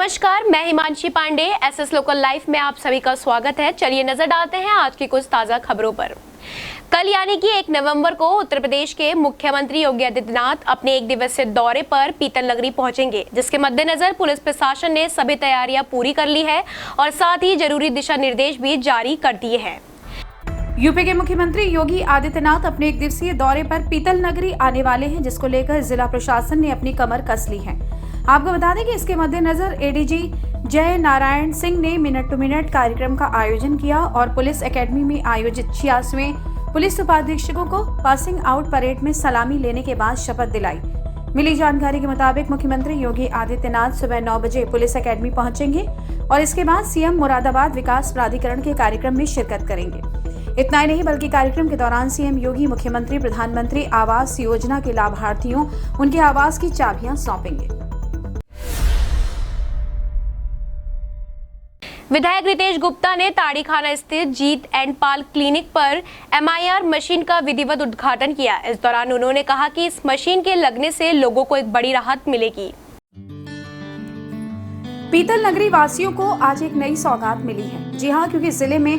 नमस्कार, मैं Himanshi Pandey. S S local life में आप सभी का स्वागत है। चलिए नजर डालते हैं आज की कुछ ताजा खबरों पर। कल यानी कि 1 नवंबर को उत्तर प्रदेश के मुख्यमंत्री योगी आदित्यनाथ अपने 1 दिवसीय दौरे पर पीतल नगरी पहुंचेंगे, जिसके मद्देनजर पुलिस प्रशासन ने सभी तैयारियां पूरी कर ली है और साथ ही जरूरी दिशा निर्देश भी जारी कर दिए हैं। यूपी के मुख्यमंत्री योगी आदित्यनाथ अपने 1 दिवसीय दौरे पर पीतल नगरी आने वाले हैं, जिसको लेकर जिला प्रशासन ने अपनी कमर कस ली है। आपको बता दें कि इसके मद्देनजर एडीजी जय नारायण सिंह ने मिनट टू मिनट कार्यक्रम का आयोजन किया और पुलिस एकेडमी में आयोजित 86वें पुलिस उपाधीक्षकों को पासिंग आउट परेड में सलामी लेने के बाद शपथ दिलाई। मिली जानकारी के मुताबिक मुख्यमंत्री योगी आदित्यनाथ सुबह 9 बजे पुलिस एकेडमी पहुंचेंगे और इसके बाद सीएम मुरादाबाद विकास प्राधिकरण के कार्यक्रम में शिरकत करेंगे। इतना ही नहीं बल्कि कार्यक्रम के दौरान सीएम योगी मुख्यमंत्री प्रधानमंत्री आवास योजना के लाभार्थियों उनके आवास की चाबियां सौंपेंगे। विधायक रितेश गुप्ता ने ताड़ीखाना स्थित जीत एंड पाल क्लिनिक पर MIR मशीन का विधिवत उद्घाटन किया। इस दौरान उन्होंने कहा कि इस मशीन के लगने से लोगों को एक बड़ी राहत मिलेगी। पीतल नगरी वासियों को आज एक नई सौगात मिली है। जी हां, क्योंकि जिले में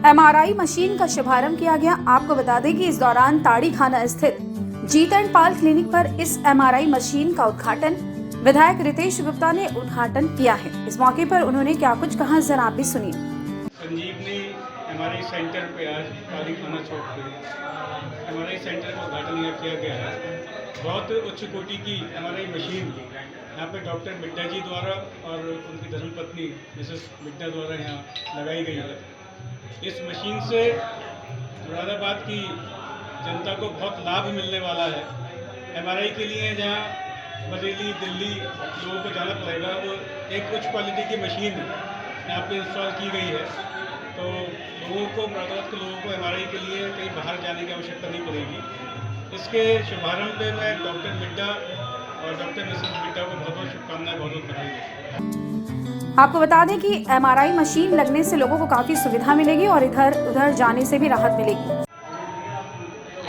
MRI मशीन का शुभारंभ किया गया। आपको बता दें कि इस दौरान ताड़ीखाना स्थित जीत एंड पाल क्लिनिक पर इस MRI मशीन का उद्घाटन विधायक रितेश गुप्ता ने उद्घाटन किया है। इस मौके पर उन्होंने क्या कुछ कहा, जरा आप भी सुनिए। संजीवनी MRI सेंटर पे आज ताड़ीखाना चौक पे MRI सेंटर का उद्घाटन किया गया है। बहुत उच्च कोटि की MRI मशीन यहाँ पे डॉक्टर मिड्डा जी द्वारा और उनकी धर्मपत्नी मिसेस मिड्डा द्वारा यहाँ लगाई गई है। इस मशीन से मुरादाबाद की जनता को बहुत लाभ मिलने वाला है। MRI के लिए जहाँ बरेली दिल्ली लोगों को जाना पड़ेगा, वो एक उच्च क्वालिटी की मशीन यहाँ पे इंस्टॉल की गई है। तो लोगों को मुरादाबाद के लोगों को MRI के लिए कहीं बाहर जाने की आवश्यकता नहीं पड़ेगी। इसके शुभारंभ पे मैं डॉक्टर मिड्डा और डॉक्टर मिसेस मिड्डा को बहुत बहुत शुभकामनाएं, बहुत बहुत बधाई। आपको बता दें कि MRI मशीन लगने से लोगों को काफी सुविधा मिलेगी और इधर उधर जाने से भी राहत मिलेगी।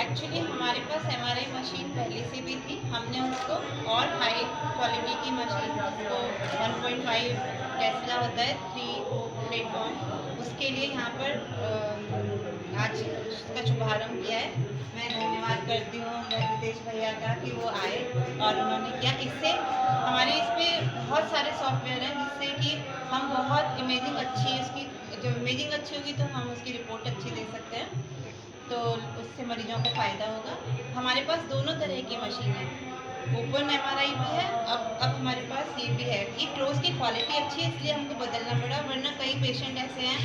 एक्चुअली हमारे पास MRI मशीन पहले से भी थी। हमने उसको और हाई क्वालिटी की मशीन, उसको 1.5 टेस्ला होता है 3 प्लेटफॉर्म, उसके लिए यहाँ पर आज उसका शुभारंभ किया है। मैं धन्यवाद करती हूँ रितेश भैया का कि वो आए और उन्होंने किया। इससे हमारे इस पर बहुत सारे सॉफ्टवेयर हैं जिससे कि हम बहुत इमेजिंग अच्छी, उसकी जब इमेजिंग अच्छी होगी तो हम उसकी रिपोर्ट अच्छी दे सकते हैं, तो उससे मरीजों को फ़ायदा होगा। हमारे पास दोनों तरह की मशीन है, ओपन MRI भी है, अब हमारे पास ये भी है। ये क्लोज की क्वालिटी अच्छी है इसलिए हमको बदलना पड़ा, वरना कई पेशेंट ऐसे हैं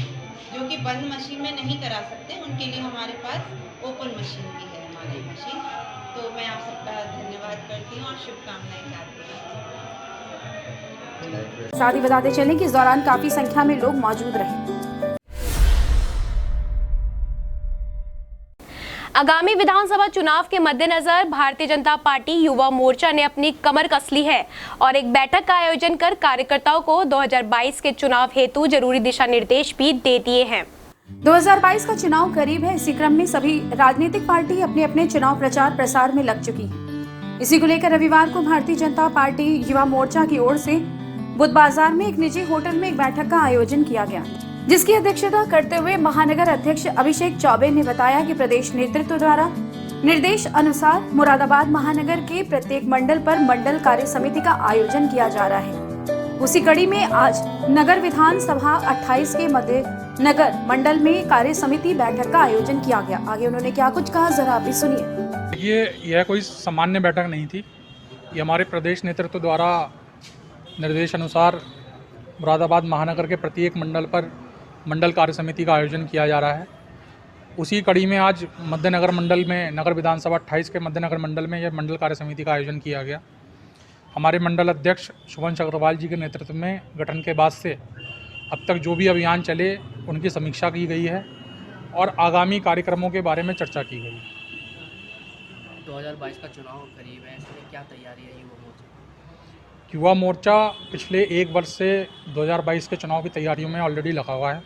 जो कि बंद मशीन में नहीं करा सकते, उनके लिए हमारे पास ओपन मशीन भी है MRI मशीन। तो मैं आप सबका धन्यवाद करती हूँ और शुभकामनाएं चाहती हूँ। साथ ही बताते चलें कि इस दौरान काफी संख्या में लोग मौजूद रहे। आगामी विधानसभा चुनाव के मद्देनजर भारतीय जनता पार्टी युवा मोर्चा ने अपनी कमर कस ली है और एक बैठक का आयोजन कर कार्यकर्ताओं को 2022 के चुनाव हेतु जरूरी दिशा निर्देश भी दे दिए हैं। 2022 का चुनाव करीब है। इसी क्रम में सभी राजनीतिक पार्टी अपने अपने चुनाव प्रचार प्रसार में लग चुकी है। इसी को लेकर रविवार को भारतीय जनता पार्टी युवा मोर्चा की ओर से बुध बाजार में एक निजी होटल में एक बैठक का आयोजन किया गया, जिसकी अध्यक्षता करते हुए महानगर अध्यक्ष अभिषेक चौबे ने बताया कि प्रदेश नेतृत्व द्वारा निर्देश अनुसार मुरादाबाद महानगर के प्रत्येक मंडल पर मंडल कार्य समिति का आयोजन किया जा रहा है। उसी कड़ी में आज नगर विधानसभा 28 के मध्य नगर मंडल में कार्य समिति बैठक का आयोजन किया गया। आगे उन्होंने क्या कुछ कहा, जरा भी सुनिए। यह कोई सामान्य बैठक नहीं थी। ये हमारे प्रदेश नेतृत्व द्वारा निर्देश अनुसार मुरादाबाद महानगर के प्रत्येक मंडल पर मंडल कार्य समिति का आयोजन किया जा रहा है। उसी कड़ी में आज मध्यनगर मंडल में, नगर विधानसभा 28 के मध्यनगर मंडल में यह मंडल कार्य समिति का आयोजन किया गया। हमारे मंडल अध्यक्ष शुभंश अग्रवाल जी के नेतृत्व में गठन के बाद से अब तक जो भी अभियान चले उनकी समीक्षा की गई है और आगामी कार्यक्रमों के बारे में चर्चा की गई। 2022 का चुनाव करीब है, इसमें क्या तैयारी है युवा मोर्चा? युवा मोर्चा पिछले 1 वर्ष से 2022 के चुनाव की तैयारियों में ऑलरेडी लगा हुआ है।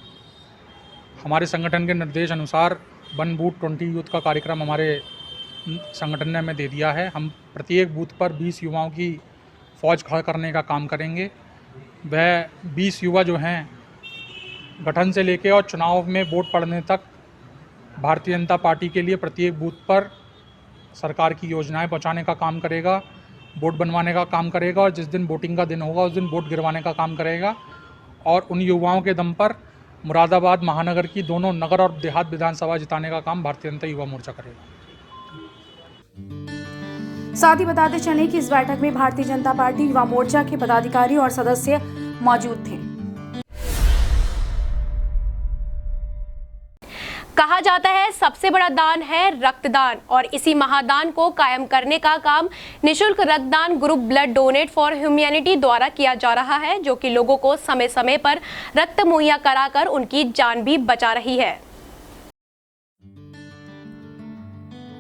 हमारे संगठन के निर्देश अनुसार 1 बूथ 20 यूथ का कार्यक्रम हमारे संगठन ने हमें दे दिया है। हम प्रत्येक बूथ पर 20 युवाओं की फ़ौज खड़ा करने का काम करेंगे। वह 20 युवा जो हैं गठन से लेकर और चुनाव में वोट पड़ने तक भारतीय जनता पार्टी के लिए प्रत्येक बूथ पर सरकार की योजनाएं पहुंचाने का काम करेगा, वोट बनवाने का काम करेगा और जिस दिन वोटिंग का दिन होगा उस दिन वोट गिरवाने का काम करेगा। और उन युवाओं के दम पर मुरादाबाद महानगर की दोनों नगर और देहात विधानसभा जिताने का काम भारतीय जनता युवा मोर्चा करेगा। साथ ही बताते चलें कि इस बैठक में भारतीय जनता पार्टी युवा मोर्चा के पदाधिकारी और सदस्य मौजूद थे। कहा जाता है सबसे बड़ा दान है रक्तदान और इसी महादान को कायम करने का काम निशुल्क रक्तदान group blood donate for humanity द्वारा किया जा रहा है, जो कि लोगों को समय समय पर रक्त मुहैया कराकर उनकी जान भी बचा रही है।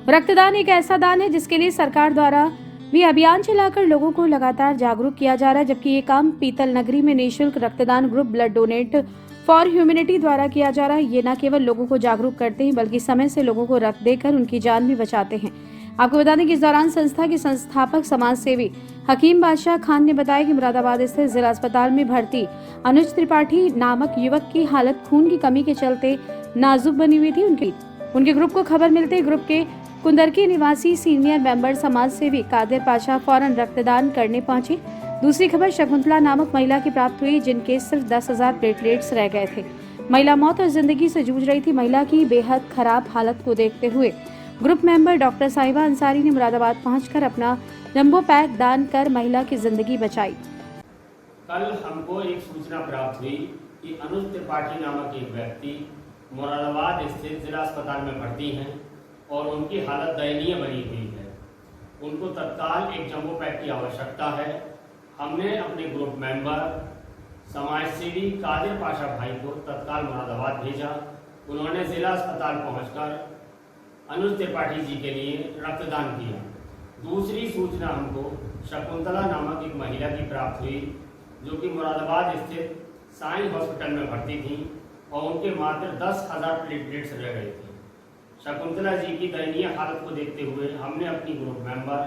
रक्तदान एक ऐसा दान है जिसके लिए सरकार द्वारा भी अभियान चलाकर लोगों को लगातार जागरूक किया जा रहा है, जबकि ये काम पीतल नगरी में निःशुल्क रक्तदान group blood donate for humanity द्वारा किया जा रहा है। ये न केवल लोगों को जागरूक करते हैं बल्कि समय से लोगों को रक्त देकर उनकी जान भी बचाते हैं। आपको बता दें कि इस दौरान संस्था के संस्थापक समाज सेवी हकीम बादशाह खान ने बताया कि मुरादाबाद स्थित जिला अस्पताल में भर्ती अनुज त्रिपाठी नामक युवक की हालत खून की कमी के चलते नाजुक बनी हुई थी। उनके ग्रुप को खबर मिलते ग्रुप के कुंदरकी निवासी सीनियर मेंबर समाज सेवी कादिर पाशा फौरन रक्तदान करने पहुंचे। दूसरी खबर शकुंतला नामक महिला की प्राप्त हुई, जिनके सिर्फ 10,000 प्लेटलेट्स रह गए थे। महिला मौत और जिंदगी से जूझ रही थी। महिला की बेहद खराब हालत को देखते हुए ग्रुप मेंबर डॉक्टर साहिबा अंसारी ने मुरादाबाद पहुंचकर अपना जंबो पैक दान कर महिला की जिंदगी बचाई। कल हमको एक सूचना प्राप्त हुई कि अनुज त्रिपाठी नामक एक व्यक्ति मुरादाबाद स्थित जिला अस्पताल में भर्ती हैं और उनकी हालत दयनीय बनी हुई है। उनको तत्काल एक जंबो पैक की आवश्यकता है। हमने अपने ग्रुप मेंबर समाज सेवी कादिर पाशा भाई को तत्काल मुरादाबाद भेजा। उन्होंने जिला अस्पताल पहुंचकर अनुज त्रिपाठी जी के लिए रक्तदान किया। दूसरी सूचना हमको शकुंतला नामक एक महिला की प्राप्त हुई, जो कि मुरादाबाद स्थित साईं हॉस्पिटल में भर्ती थी और उनके मात्र 10,000 प्लेटलेट्स रह गए थे। शकुंतला जी की दयनीय हालत को देखते हुए हमने अपनी ग्रुप मेंबर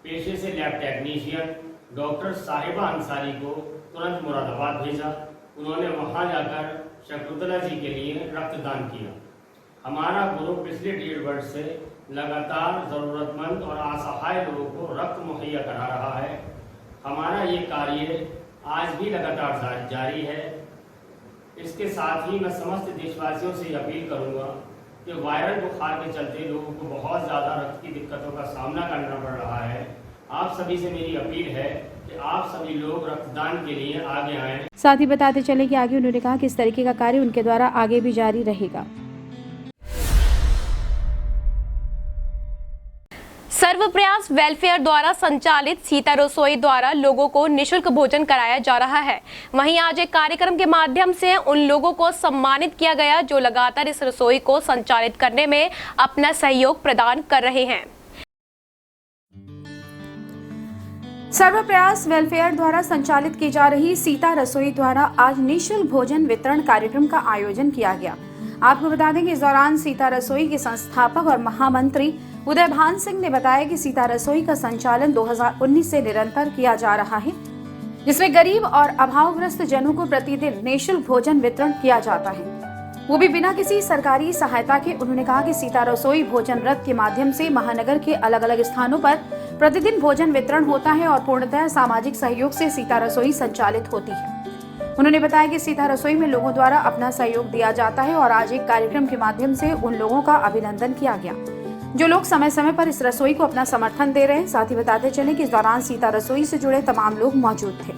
पेशे से लैब टेक्नीशियन डॉक्टर साहिबा अंसारी को तुरंत मुरादाबाद भेजा। उन्होंने वहां जाकर शकुंतला जी के लिए रक्तदान किया। हमारा ग्रुप पिछले 1.5 वर्ष से लगातार ज़रूरतमंद और असहाय लोगों को रक्त मुहैया करा रहा है। हमारा ये कार्य आज भी लगातार जारी है। इसके साथ ही मैं समस्त देशवासियों से अपील करूंगा कि वायरल बुखार के चलते लोगों को बहुत ज़्यादा रक्त की दिक्कतों का सामना करना पड़ रहा है। आप सभी से मेरी अपील है कि आप सभी लोग रक्तदान के लिए आगे आएं। साथ ही बताते चले कि आगे उन्होंने कहा कि इस तरीके का कार्य उनके द्वारा आगे भी जारी रहेगा। सर्व प्रयास वेलफेयर द्वारा संचालित सीता रसोई द्वारा लोगों को निशुल्क भोजन कराया जा रहा है। वहीं आज एक कार्यक्रम के माध्यम से उन लोगों को सम्मानित किया गया जो लगातार इस रसोई को संचालित करने में अपना सहयोग प्रदान कर रहे हैं। सर्व प्रयास वेलफेयर द्वारा संचालित की जा रही सीता रसोई द्वारा आज निःशुल्क भोजन वितरण कार्यक्रम का आयोजन किया गया। आपको बता दें कि इस दौरान सीता रसोई के संस्थापक और महामंत्री उदय भान सिंह ने बताया कि सीता रसोई का संचालन 2019 से निरंतर किया जा रहा है, जिसमें गरीब और अभावग्रस्त जनों को प्रतिदिन निःशुल्क भोजन वितरण किया जाता है, वो भी बिना किसी सरकारी सहायता के। उन्होंने कहा कि सीता रसोई भोजन रथ के माध्यम से महानगर के अलग अलग स्थानों पर प्रतिदिन भोजन वितरण होता है और पूर्णतः सामाजिक सहयोग से सीता रसोई संचालित होती है। उन्होंने बताया कि सीता रसोई में लोगों द्वारा अपना सहयोग दिया जाता है और आज एक कार्यक्रम के माध्यम से उन लोगों का अभिनंदन किया गया जो लोग समय समय पर इस रसोई को अपना समर्थन दे रहे हैं। साथ ही बताते चले कि इस दौरान सीता रसोई से जुड़े तमाम लोग मौजूद थे।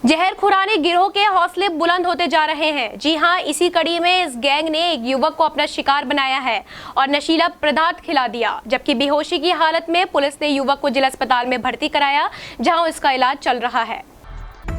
जहरखुरानी गिरोह के हौसले बुलंद होते जा रहे हैं। जी हां, इसी कड़ी में इस गैंग ने एक युवक को अपना शिकार बनाया है और नशीला पदार्थ खिला दिया, जबकि बेहोशी की हालत में पुलिस ने युवक को जिला अस्पताल में भर्ती कराया, जहां उसका इलाज चल रहा है।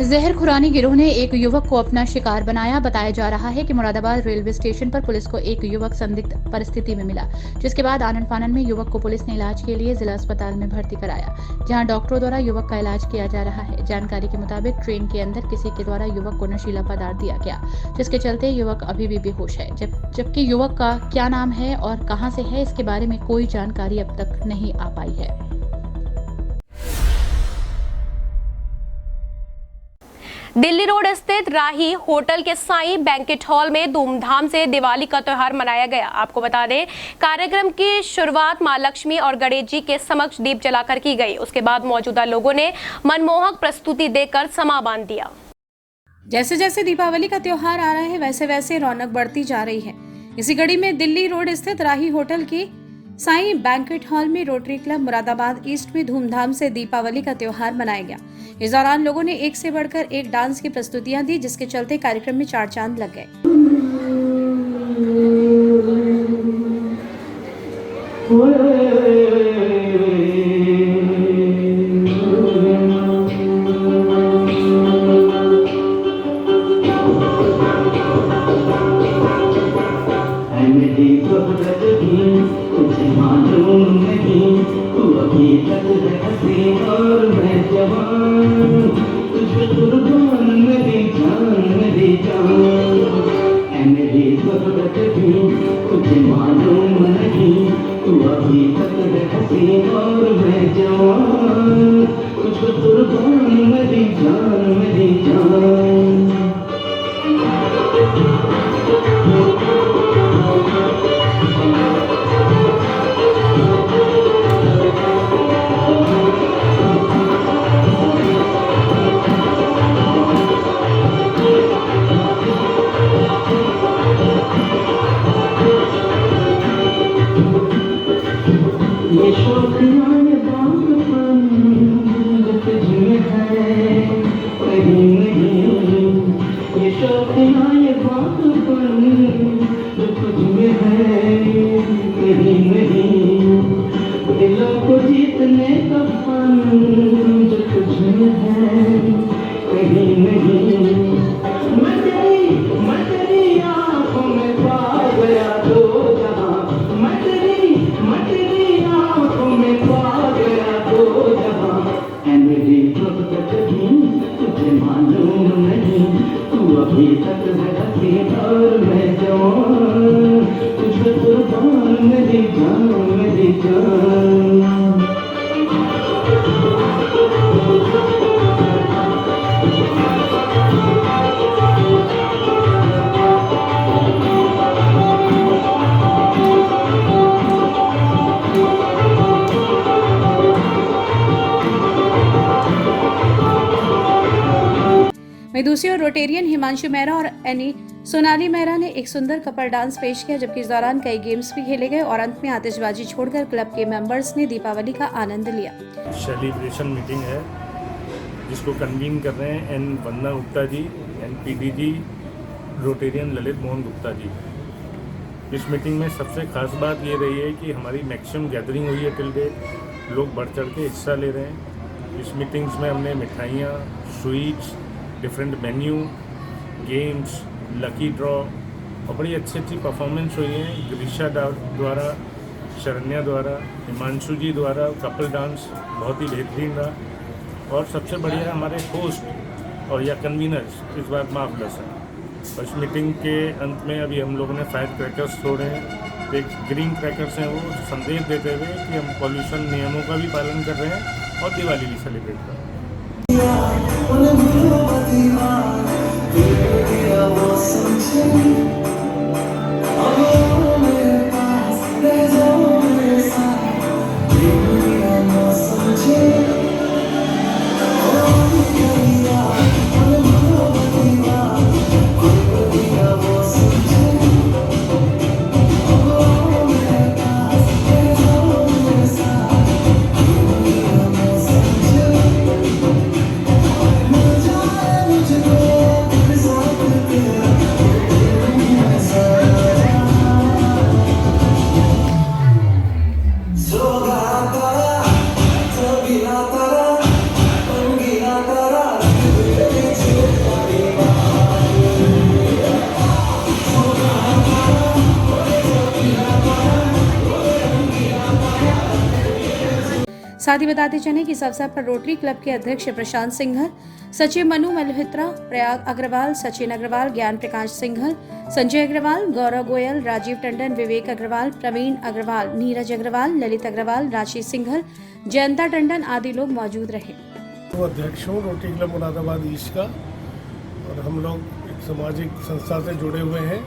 जहरखुरानी गिरोह ने एक युवक को अपना शिकार बनाया। बताया जा रहा है कि मुरादाबाद रेलवे स्टेशन पर पुलिस को एक युवक संदिग्ध परिस्थिति में मिला, जिसके बाद आनन फानन में युवक को पुलिस ने इलाज के लिए जिला अस्पताल में भर्ती कराया, जहां डॉक्टरों द्वारा युवक का इलाज किया जा रहा है। जानकारी के मुताबिक ट्रेन के अंदर किसी के द्वारा युवक को नशीला पदार्थ दिया गया, जिसके चलते युवक अभी भी बेहोश है, जबकि युवक का क्या नाम है और कहां से है, इसके बारे में कोई जानकारी अब तक नहीं आ पाई है। दिल्ली रोड स्थित राही होटल के साईं बैंकेट हॉल में धूमधाम से दिवाली का त्योहार मनाया गया। आपको बता दें, कार्यक्रम की शुरुआत मां लक्ष्मी और गणेश जी के समक्ष दीप जलाकर की गई। उसके बाद मौजूदा लोगों ने मनमोहक प्रस्तुति देकर समा बांध दिया। जैसे जैसे दीपावली का त्योहार आ रहा है वैसे वैसे रौनक बढ़ती जा रही है। इसी कड़ी में दिल्ली रोड स्थित राही होटल के साईं बैंकेट हॉल में रोटरी क्लब मुरादाबाद ईस्ट में धूमधाम से दीपावली का त्योहार मनाया गया। इस दौरान लोगों ने एक से बढ़कर एक डांस की प्रस्तुतियां दी, जिसके चलते कार्यक्रम में चार चांद लग गए। वहीं दूसरी ओर रोटेरियन हिमांशु मेहरा और एनी सोनाली मेहरा ने एक सुंदर कपल डांस पेश किया, जबकि इस दौरान कई गेम्स भी खेले गए और अंत में आतिशबाजी छोड़कर क्लब के मेंबर्स ने दीपावली का आनंद लिया। सेलिब्रेशन मीटिंग है जिसको कन्वीन कर रहे हैं Ann Vandana Gupta ji, Ann PDG Rotarian Lalit Mohan Gupta ji. इस मीटिंग में सबसे खास बात ये रही है कि हमारी मैक्सिमम गैदरिंग हुई है टिल डेट, लोग बढ़ चढ़ के हिस्सा ले रहे हैं। इस मीटिंग्स में हमने मिठाइयाँ, sweets, different menu, games, lucky draw और बड़ी अच्छी परफॉर्मेंस हुई है। ग्रीशा द्वारा, शरण्या द्वारा, हिमांशु जी द्वारा कपल डांस बहुत ही बेहतरीन रहा और सबसे बढ़िया हमारे होस्ट और या कन्वीनर्स इस बार मार्वलस हैं। और इस मीटिंग के अंत में अभी हम लोगों ने फायर क्रैकर्स छोड़े हैं। एक ग्रीन क्रैकर्स हैं, वो संदेश देते हुए कि हम पॉल्यूशन नियमों का भी पालन कर रहे हैं और दिवाली भी सेलिब्रेट कर रहे हैं। साथ ही बताते चले कि इस अवसर पर रोटरी क्लब के अध्यक्ष प्रशांत सिंघल, सचिव मनु मल्होत्रा, प्रयाग अग्रवाल, सचिन अग्रवाल, ज्ञान प्रकाश सिंघल, संजय अग्रवाल, गौरव गोयल, राजीव टंडन, विवेक अग्रवाल, प्रवीण अग्रवाल, नीरज अग्रवाल, ललित अग्रवाल, राशि सिंघल, जयंता टंडन आदि लोग मौजूद रहे। तो अध्यक्ष हूँ रोटरी क्लब मुरादाबाद ईस्ट का और हम लोग एक सामाजिक संस्था से जुड़े हुए हैं।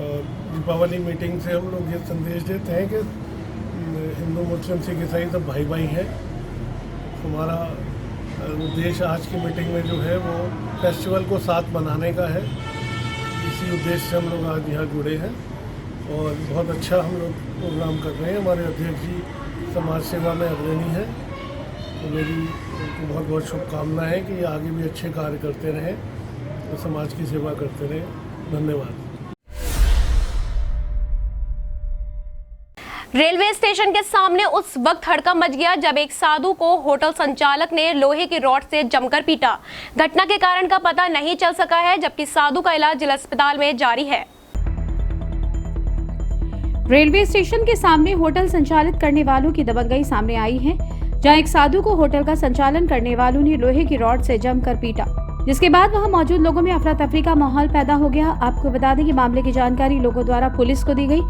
दीपावली मीटिंग से हम लोग ये संदेश देते हैं कि हिंदू मुस्लिम सिख ईसाई सब भाई भाई हैं। हमारा उद्देश्य आज की मीटिंग में जो है वो फेस्टिवल को साथ मनाने का है। इसी उद्देश्य से हम लोग आज यहाँ जुड़े हैं और बहुत अच्छा हम लोग प्रोग्राम कर रहे हैं। हमारे अध्यक्ष जी समाज सेवा में अग्रणी हैं, तो मेरी उनको बहुत बहुत शुभकामनाएं हैं कि ये आगे भी अच्छे कार्य करते रहें और समाज की सेवा करते रहें। धन्यवाद। रेलवे स्टेशन के सामने उस वक्त हड़कंप मच गया जब एक साधु को होटल संचालक ने लोहे की रॉड से जमकर पीटा। घटना के कारण का पता नहीं चल सका है, जबकि साधु का इलाज जिला अस्पताल में जारी है। रेलवे स्टेशन के सामने होटल संचालित करने वालों की दबंगई सामने आई है, जहां एक साधु को होटल का संचालन करने वालों ने लोहे की रॉड से जमकर पीटा, जिसके बाद वहां मौजूद लोगों में अफरा तफरी का माहौल पैदा हो गया। आपको बता दें कि मामले की जानकारी लोगों द्वारा पुलिस को दी गई।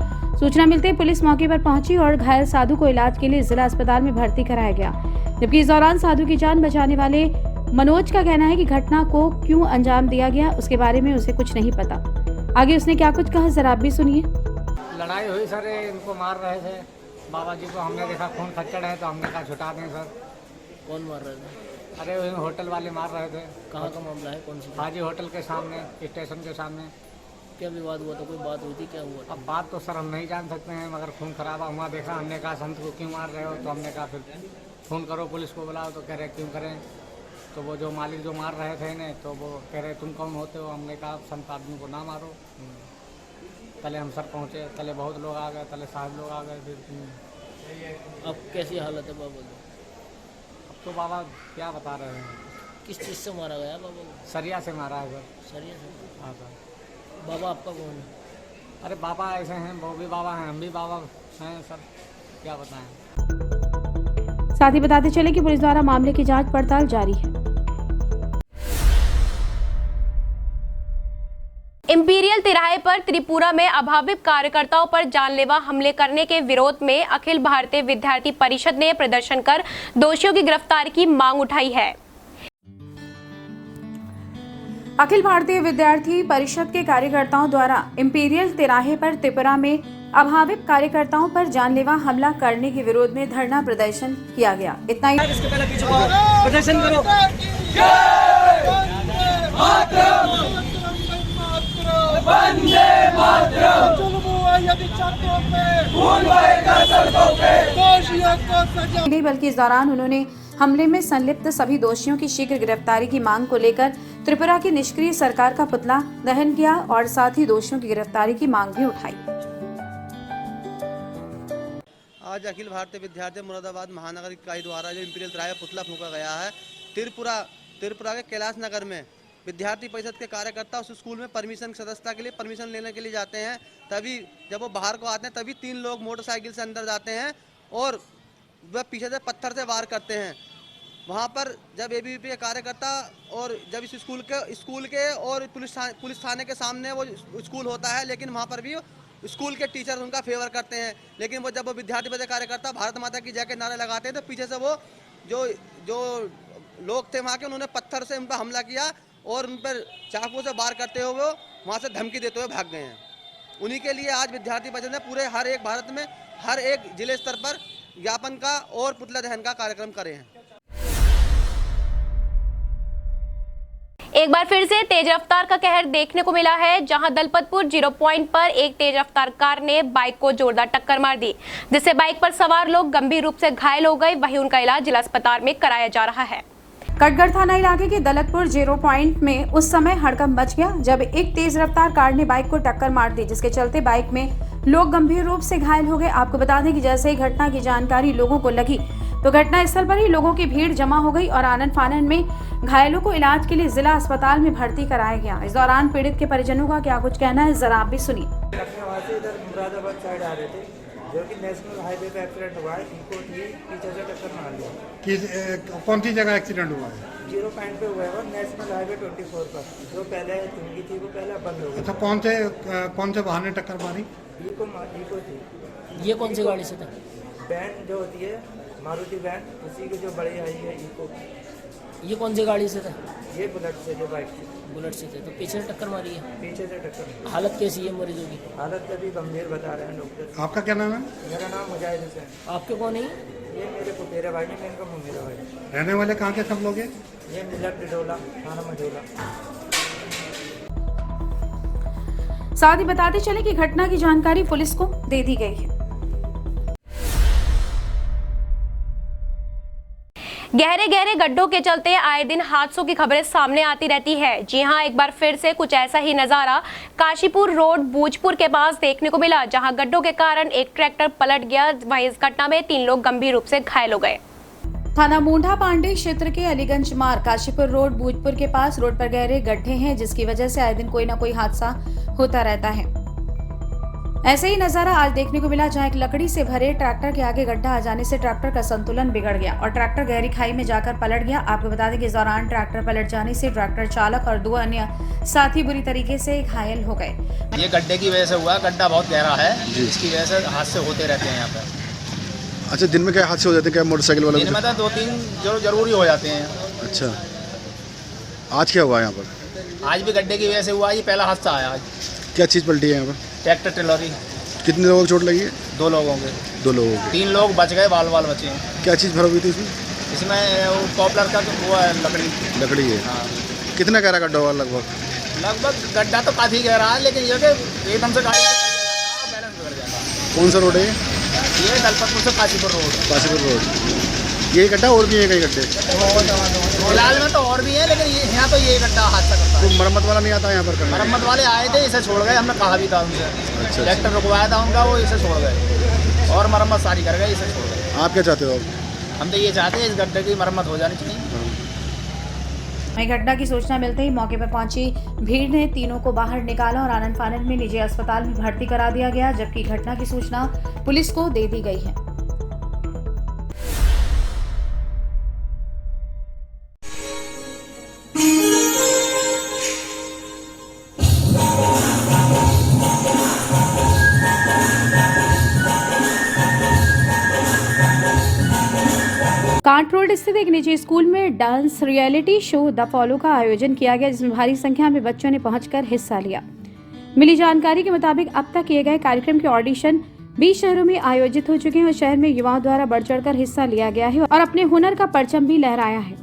सूचना मिलते ही पुलिस मौके पर पहुंची और घायल साधु को इलाज के लिए जिला अस्पताल में भर्ती कराया गया, जबकि इस दौरान साधु की जान बचाने वाले मनोज का कहना है कि घटना को क्यों अंजाम दिया गया उसके बारे में उसे कुछ नहीं पता। आगे उसने क्या कुछ कहा जरा आप भी सुनिए। लड़ाई हुई सर, इनको मार रहे थे बाबा जी को। हमने देखा खून खच्चड़ है तो हमने कहा छुटा दें सर। कौन मार रहे थे? अरे होटल वाले मार रहे थे। कहाँ का मामला है? कौन सी? हाजी होटल के सामने, स्टेशन के सामने। क्या विवाद हुआ था? कोई बात हुई थी? क्या हुआ था? अब बात तो सर हम नहीं जान सकते हैं, मगर खून खराबा हुआ देखा। हमने कहा संत को क्यों मार रहे हो, तो हमने कहा फिर फ़ोन करो पुलिस को बुलाओ, तो कह रहे क्यों करें। तो वो जो मालिक जो मार रहे थे ने, तो वो कह रहे तुम कौन होते हो। हमने कहा संत आदमी को ना मारो। तले हम सर पहुँचे, तले बहुत लोग आ गए, तले साहब लोग आ गए। फिर अब कैसी हालत है बाबा की? अब तो बाबा क्या बता रहे हैं। किस चीज़ से मारा गया बाबा को? सरिया से मारा है सर। सरिया से? हाँ सर। बाबा आपका कौन है? अरे बाबा ऐसे हैं, वो भी बाबा हैं, हम भी बाबा हैं सर, क्या बताएं। साथ ही बताते चले कि पुलिस द्वारा मामले की जांच पड़ताल जारी है। इंपीरियल तिराहे पर त्रिपुरा में अभावित कार्यकर्ताओं पर जानलेवा हमले करने के विरोध में अखिल भारतीय विद्यार्थी परिषद ने प्रदर्शन कर दोषियों की गिरफ्तारी की मांग उठाई है। अखिल भारतीय विद्यार्थी परिषद के कार्यकर्ताओं द्वारा इंपीरियल तिराहे पर त्रिपुरा में अभावित कार्यकर्ताओं पर जानलेवा हमला करने के विरोध में धरना प्रदर्शन किया गया। इतना ही प्रदर्शन करो। बल्कि इस दौरान उन्होंने हमले में संलिप्त सभी दोषियों की शीघ्र गिरफ्तारी की मांग को लेकर त्रिपुरा की निष्क्रिय सरकार का पुतला दहन किया और साथ ही दोषियों की गिरफ्तारी की मांग भी उठाई। आज अखिल भारतीय विद्यार्थी मुरादाबाद महानगर इकाई द्वारा जो इंपीरियल तिराहे पुतला फूंका गया है, त्रिपुरा के कैलाश नगर में विद्यार्थी परिषद के कार्यकर्ता उस स्कूल में परमिशन सदस्यता के लिए परमिशन लेने के लिए जाते हैं। तभी जब वो बाहर को आते हैं तभी 3 लोग मोटरसाइकिल से अंदर जाते हैं और वह पीछे से पत्थर से वार करते हैं। वहाँ पर जब एबीवीपी के कार्यकर्ता और जब इस स्कूल के और पुलिस थाने के सामने वो स्कूल होता है, लेकिन वहाँ पर भी स्कूल के टीचर उनका फेवर करते हैं। लेकिन वो जब वो विद्यार्थी परिषद कार्यकर्ता भारत माता की जय के नारे लगाते हैं तो पीछे से वो जो लोग थे वहाँ के, उन्होंने पत्थर से उन पर हमला किया और उन पर चाकू से वार करते हुए वहाँ से धमकी देते हुए भाग गए हैं। उन्हीं के लिए आज विद्यार्थी परिषद ने पूरे हर एक भारत में हर एक जिले स्तर पर ज्ञापन का और पुतला दहन का कार्यक्रम करे हैं। एक बार फिर से तेज रफ्तार का कहर देखने को मिला है, जहां दलपतपुर 0 पॉइंट पर एक तेज रफ्तार कार ने बाइक को जोरदार टक्कर मार दी, जिससे बाइक पर सवार लोग गंभीर रूप से घायल हो गए। वहीं उनका इलाज जिला अस्पताल में कराया जा रहा है। कटगढ़ थाना इलाके के दलतपुर 0 पॉइंट में उस समय हड़कंप मच गया जब एक तेज रफ्तार कार ने बाइक को टक्कर मार दी, जिसके चलते बाइक में लोग गंभीर रूप से घायल हो गए। आपको बता दें कि जैसे ही घटना की जानकारी लोगों को लगी तो घटना स्थल पर ही लोगों की भीड़ जमा हो गई और आनन फानन में घायलों को इलाज के लिए जिला अस्पताल में भर्ती कराया गया। इस दौरान पीड़ित के परिजनों का क्या कुछ कहना है, जरा आप भी सुनिए। इधर मुरादाबाद साइड आ रहे थे, जो कि नेशनल हाईवे पे एक्सीडेंट हुआ है। इनको पीछे से टक्कर मार दिया। कौन सी जगह एक्सीडेंट हुआ है? 0 पॉइंट पे हुआ है वो नेशनल हाईवे 24 पर। जो पहले चुनगी थी वो पहले बंद हो गई। अच्छा, कौन से वाहन ने टक्कर मारी? इको थी। ये कौन सी गाड़ी से था? वैन जो होती है मारुति वैन, उसी की जो बड़ी आई है इको। ये कौन सी गाड़ी से था? ये बुलेट से थे, बाइक से। बुलेट से थे, तो पीछे से टक्कर मारी है। पीछे से टक्कर। हालत कैसी है मरीजों की? हालत अभी गंभीर बता रहे हैं डॉक्टर। आपका क्या नाम है? मेरा नाम मुजाहिद हुसैन। आपके कौन है? ये मेरे पुतेरे भाई ने, इनका मेरा भाई। रहने वाले कहाँ के सब लोग हैं? ये मिला डिडोला, थाना मझोला। साथ ही बताते चले कि घटना की जानकारी पुलिस को दे दी गई है। गहरे गहरे गड्ढों के चलते आए दिन हादसों की खबरें सामने आती रहती है। जी हां, एक बार फिर से कुछ ऐसा ही नजारा काशीपुर रोड भोजपुर के पास देखने को मिला, जहां गड्ढों के कारण एक ट्रैक्टर पलट गया। वहीं इस घटना में 3 लोग गंभीर रूप से घायल हो गए। थाना मूंढा पांडे क्षेत्र के अलीगंज मार्ग काशीपुर रोड भोजपुर के पास रोड पर गहरे गड्ढे हैं, जिसकी वजह से आए दिन कोई ना कोई हादसा होता रहता है। ऐसे ही नजारा आज देखने को मिला, जहां एक लकड़ी से भरे ट्रैक्टर के आगे गड्ढा आ जाने से ट्रैक्टर का संतुलन बिगड़ गया और ट्रैक्टर गहरी खाई में जाकर पलट गया। आपको बता दें कि इस दौरान ट्रैक्टर पलट जाने से ट्रैक्टर चालक और 2 अन्य साथी बुरी तरीके से घायल हो गए। ये गड्ढे की वजह से हुआ, गड्ढा बहुत गहरा है, इसकी वजह से हादसे होते रहते हैं यहाँ पर। अच्छा, दिन में क्या हादसे हो जाते हैं? क्या मोटरसाइकिल वाले? दिन में तो 2-3 जरूरी हो जाते हैं। अच्छा, आज क्या हुआ यहाँ पर? आज भी गड्ढे की वजह से हुआ, ये पहला हादसा आया आज। क्या चीज़ पलटी है यहाँ पर? Tractor trailer. कितने लोगों को चोट लगी है? 2 लोगों के। 2 लोगों के। 3 लोग बच गए, बाल बचे हैं। क्या चीज़ भरी हुई थी इसमें? इसमें पॉपुलर का वो है, लकड़ी है। हाँ। कितना गहरा गड्ढा हुआ लगभग? गड्ढा तो काफ़ी गहरा है, लेकिन ये कि एकदम से गाड़ी बैलेंस बिगड़ जाता। कौन सा रोड है ये दलपतपुर से काशीपुर रोड। काशीपुर रोड। ये गड्ढा और भी है कई गड्ढे? फिलहाल में तो और भी है, लेकिन यहाँ तो ये गड्ढा हादसा करता है। तो मरम्मत वाला नहीं आता यहाँ पर करने? मरम्मत वाले आए थे, इसे छोड़ गए। हमने कहा भी था उनसे। अच्छा, ट्रैक्टर रुकवाया था उनका, वो इसे छोड़ गए और मरम्मत सारी कर गए, इसे छोड़ गए। आप क्या चाहते हो? हम तो ये चाहते हैं इस गड्ढे की मरम्मत हो जानी चाहिए। वहीं घटना की सूचना मिलते ही मौके पर पहुंची भीड़ ने तीनों को बाहर निकाला और आनंद फानंद में निजी अस्पताल में भर्ती करा दिया गया, जबकि घटना की सूचना पुलिस को दे दी गई है। कांट रोड स्थित एक निजी स्कूल में dance reality show the follow का आयोजन किया गया, जिसमें भारी संख्या में बच्चों ने पहुंचकर हिस्सा लिया। मिली जानकारी के मुताबिक अब तक किए गए कार्यक्रम के ऑडिशन 20 शहरों में आयोजित हो चुके हैं और शहर में युवाओं द्वारा बढ़ चढ़कर हिस्सा लिया गया है और अपने हुनर का परचम भी लहराया है।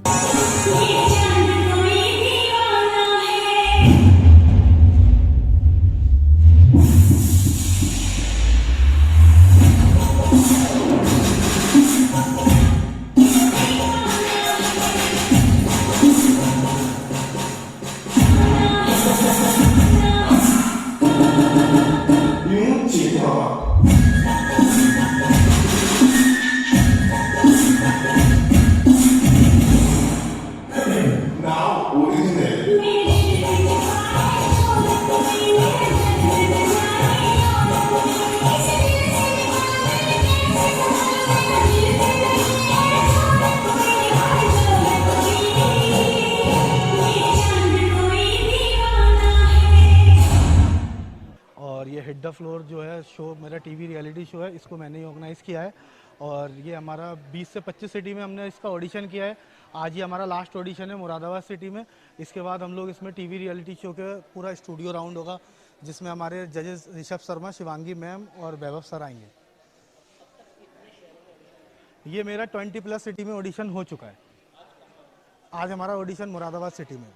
हिट द फ्लोर जो है शो मेरा टीवी रियलिटी शो है, इसको मैंने ही ऑर्गेनाइज़ किया है और ये हमारा 20 से 25 सिटी में हमने इसका ऑडिशन किया है। आज ही हमारा लास्ट ऑडिशन है मुरादाबाद सिटी में। इसके बाद हम लोग इसमें टीवी रियलिटी शो के पूरा स्टूडियो राउंड होगा, जिसमें हमारे जजेस ऋषभ शर्मा, शिवांगी मैम और वैभव सर आएंगे। ये मेरा 20+ सिटी में ऑडिशन हो चुका है। आज हमारा ऑडिशन मुरादाबाद सिटी में।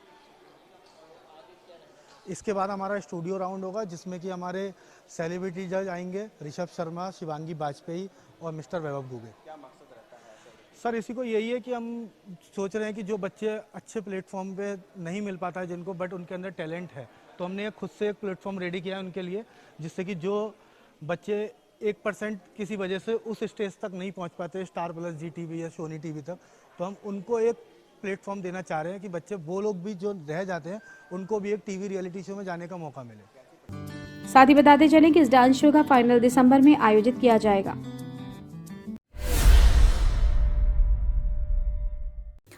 इसके बाद हमारा स्टूडियो राउंड होगा, जिसमें कि हमारे सेलिब्रिटी जज आएंगे, ऋषभ शर्मा, शिवांगी वाजपेयी और मिस्टर वैभव दुबे। क्या मकसद रहता है सर? इसी को यही है कि हम सोच रहे हैं कि जो बच्चे अच्छे प्लेटफॉर्म पे नहीं मिल पाता है जिनको, बट उनके अंदर टैलेंट है, तो हमने खुद से एक प्लेटफॉर्म रेडी किया है उनके लिए, जिससे कि जो बच्चे 1% किसी वजह से उस स्टेज तक नहीं पहुंच पाते, स्टार प्लस, जी टीवी या सोनी टीवी तक, तो हम उनको एक प्लेटफॉर्म देना चाह रहे हैं कि बच्चे वो लोग भी जो रह जाते हैं उनको भी एक टीवी रियलिटी शो में जाने का मौका मिले। साथ ही बताते चलें कि इस डांस शो का फाइनल दिसंबर में आयोजित किया जाएगा।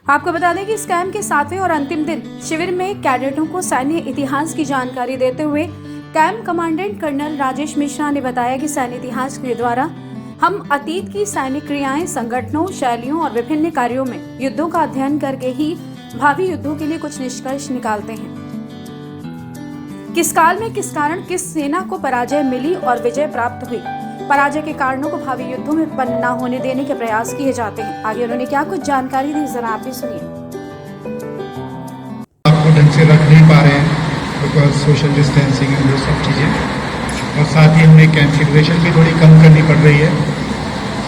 आपको बता दें कि इस कैंप के 7वें और अंतिम दिन शिविर में कैडेटों को सैन्य इतिहास की जानकारी देते हुए camp commandant colonel Rajesh Mishra ने बताया कि सैन्य इतिहास के द्वारा हम अतीत की सैन्य क्रियाएं, संगठनों, शैलियों और विभिन्न कार्यों में युद्धों का अध्ययन करके ही भावी युद्धों के लिए कुछ निष्कर्ष निकालते हैं। किस काल में किस कारण किस सेना को पराजय मिली और विजय प्राप्त हुई, पराजय के कारणों को भावी युद्धों में उत्पन्न न होने देने के प्रयास किए जाते हैं। आगे उन्होंने क्या कुछ जानकारी दी, जरा आप भी सुनिए। आपको ढंग से रख नहीं पा रहे हैं बिकॉज सोशल डिस्टेंसिंग एंड वो सब चीज़ें, और साथ ही हमें कैंसिलेशन भी थोड़ी कम करनी पड़ रही है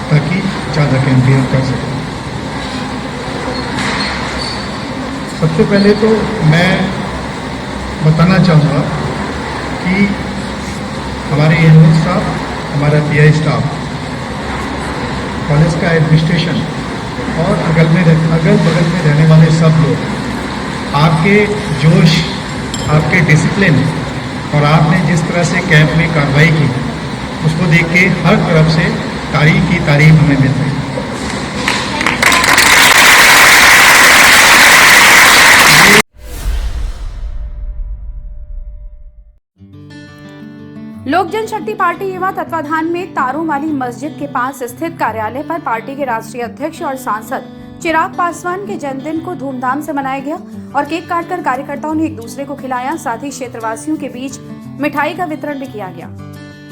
ताकि ज़्यादा कैंप हम कर सकें। सबसे पहले तो मैं बताना चाहूँगा कि हमारे एएनओ स्टाफ, हमारा पीआई स्टाफ, कॉलेज का एडमिनिस्ट्रेशन और अगल बगल में रहने वाले सब लोग, आपके जोश, आपके डिसिप्लिन और आपने जिस तरह से कैंप में कार्रवाई की, उसको देख के हर तरफ से तारीफ की तारीफ हमें मिल रही है। लोक जनशक्ति पार्टी युवा तत्वाधान में तारों वाली मस्जिद के पास स्थित कार्यालय पर पार्टी के राष्ट्रीय अध्यक्ष और सांसद चिराग पासवान के जन्मदिन को धूमधाम से मनाया गया और केक काटकर कार्यकर्ताओं ने एक दूसरे को खिलाया। साथ ही क्षेत्रवासियों के बीच मिठाई का वितरण भी किया गया।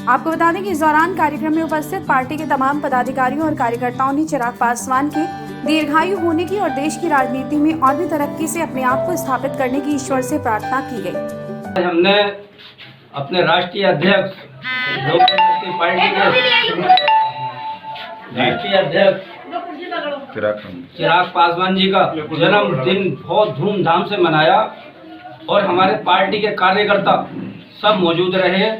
आपको बता दें कि इस दौरान कार्यक्रम में उपस्थित पार्टी के तमाम पदाधिकारियों और कार्यकर्ताओं ने चिराग पासवान के दीर्घायु होने की और देश की राजनीति में और भी तरक्की से अपने आप को स्थापित करने की ईश्वर से प्रार्थना की गई। हमने अपने राष्ट्रीय अध्यक्ष लोक जनशक्ति पार्टी के राष्ट्रीय अध्यक्ष चिराग पासवान जी का जन्मदिन बहुत धूमधाम से मनाया और हमारे पार्टी के कार्यकर्ता सब मौजूद रहे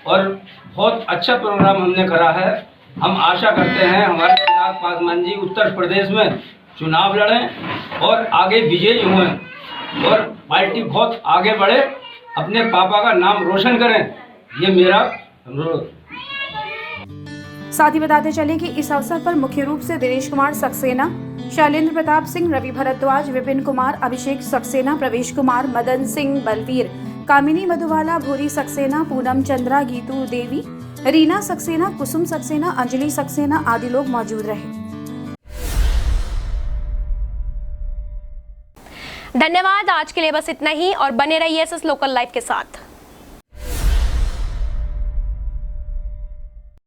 और बहुत अच्छा प्रोग्राम हमने करा है। हम आशा करते हैं हमारे चिराग पासवान जी उत्तर प्रदेश में चुनाव लड़ें और आगे विजयी हुए और पार्टी बहुत आगे बढ़े, अपने पापा का नाम रोशन करें, ये मेरा अनुरोध। साथ ही बताते चले कि इस अवसर पर मुख्य रूप से दिनेश कुमार सक्सेना, शैलेंद्र प्रताप सिंह, रवि भरद्वाज, विपिन कुमार, अभिषेक सक्सेना, प्रवेश कुमार, मदन सिंह, बलवीर, कामिनी मधुबाला, भूरी सक्सेना, पूनम चंद्रा, गीतू देवी, रीना सक्सेना, कुसुम सक्सेना, अंजलि सक्सेना आदि लोग मौजूद रहे। धन्यवाद। आज के लिए बस इतना ही और बने रहिए एसएस लोकल लाइव के साथ।